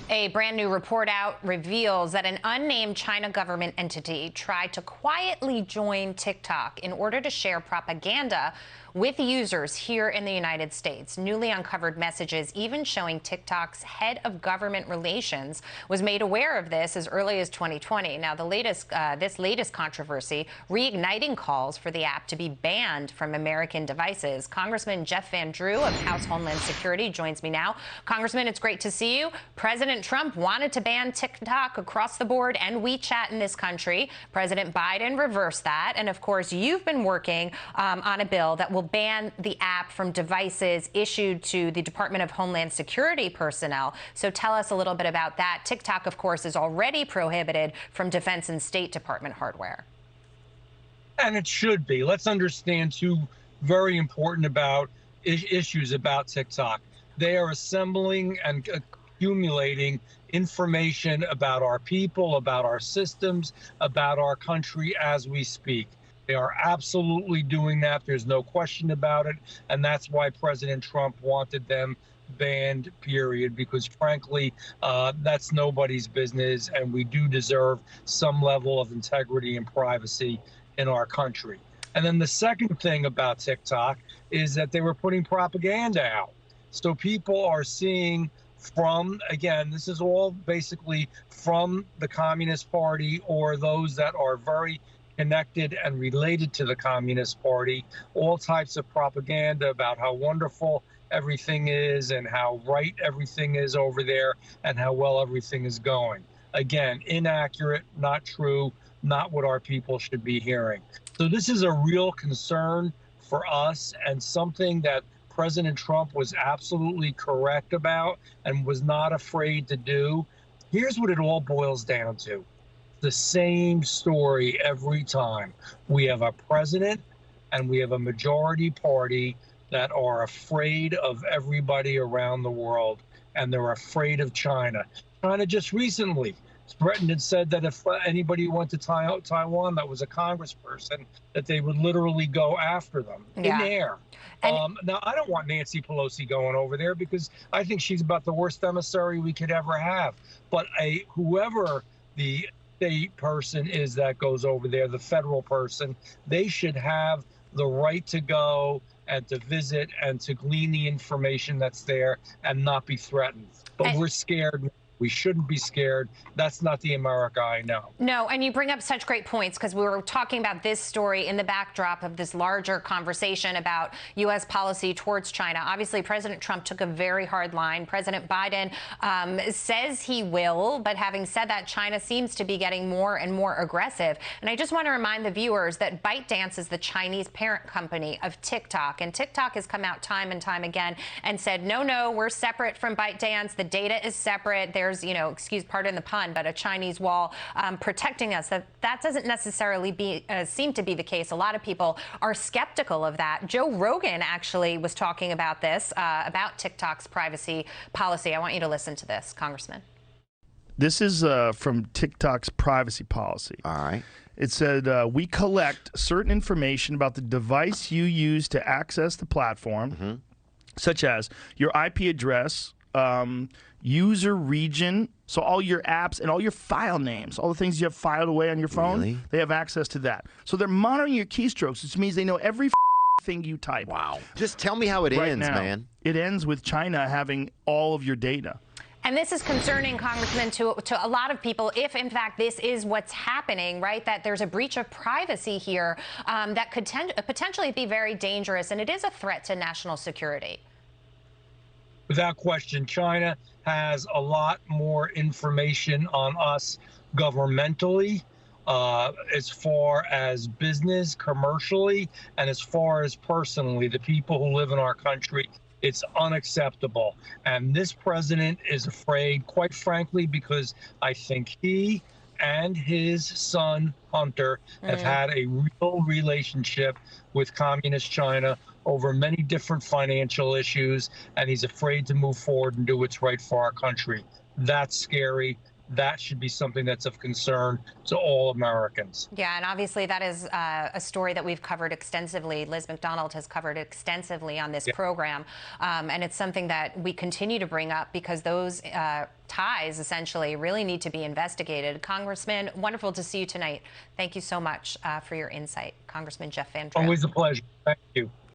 A brand new report out reveals that an unnamed China government entity tried to quietly join TikTok in order to share propaganda with users here in the United States. Newly uncovered messages even showing TikTok's head of government relations was made aware of this as early as 2020. Now, this latest controversy reigniting calls for the app to be banned from American devices. Congressman Jeff Van Drew of House Homeland Security joins me now. Congressman, it's great to see you. President Trump wanted to ban TikTok across the board and WeChat in this country. President Biden reversed that. And of course, you've been working on a bill that will ban the app from devices issued to the Department of Homeland Security personnel. So tell us a little bit about that. TikTok, of course, is already prohibited from Defense and State Department hardware. And it should be. Let's understand two very important issues about TikTok. They are assembling and accumulating information about our people, about our systems, about our country as we speak. They are absolutely doing that. There's no question about it. And that's why President Trump wanted them banned, period, because frankly, that's nobody's business. And we do deserve some level of integrity and privacy in our country. And then the second thing about TikTok is that they were putting propaganda out. So people are seeing from, again, this is all basically from the Communist Party or those that are very connected and related to the Communist Party, all types of propaganda about how wonderful everything is and how right everything is over there and how well everything is going. Again, inaccurate, not true, not what our people should be hearing. So this is a real concern for us and something that President Trump was absolutely correct about and was not afraid to do. Here's what it all boils down to. The same story every time. We have a president and we have a majority party that are afraid of everybody around the world, and they're afraid of China. China just recently threatened and said that if anybody went to Taiwan that was a congressperson, that they would literally go after them in air. Now, I don't want Nancy Pelosi going over there because I think she's about the worst emissary we could ever have. But whoever the state person is that goes over there, the federal person, they should have the right to go and to visit and to glean the information that's there and not be threatened. But we're scared. We shouldn't be scared. That's not the America I know. No, and you bring up such great points because we were talking about this story in the backdrop of this larger conversation about U.S. policy towards China. Obviously, President Trump took a very hard line. President Biden says he will, but having said that, China seems to be getting more and more aggressive. And I just want to remind the viewers that ByteDance is the Chinese parent company of TikTok. And TikTok has come out time and time again and said, no, we're separate from ByteDance. The data is separate. There's, pardon the pun, but a Chinese wall protecting us. That doesn't necessarily seem to be the case. A lot of people are skeptical of that. Joe Rogan actually was talking about this, about TikTok's privacy policy. I want you to listen to this, Congressman. This is from TikTok's privacy policy. All right. It said, we collect certain information about the device you use to access the platform, such as your IP address, user region, so all your apps and all your file names, all the things you have filed away on your phone, they have access to that. So they're monitoring your keystrokes, which means they know every thing you type. Wow. Just tell me how it ends, man. It ends with China having all of your data. And this is concerning, Congressman, to a lot of people, if in fact this is what's happening, right, that there's a breach of privacy here that could potentially be very dangerous, and it is a threat to national security. Without question, China has a lot more information on us governmentally, as far as business, commercially, and as far as personally, the people who live in our country. It's unacceptable. And this president is afraid, quite frankly, because I think he and his son, Hunter, have had a real relationship with Communist China over many different financial issues, and he's afraid to move forward and do what's right for our country. That's scary. that should be something that's of concern to all Americans. Yeah, and obviously that is a story that we've covered extensively. Liz McDonald has covered extensively on this program, and it's something that we continue to bring up because those ties essentially really need to be investigated. Congressman, wonderful to see you tonight. Thank you so much for your insight, Congressman Jeff Van Drew. Always a pleasure. Thank you.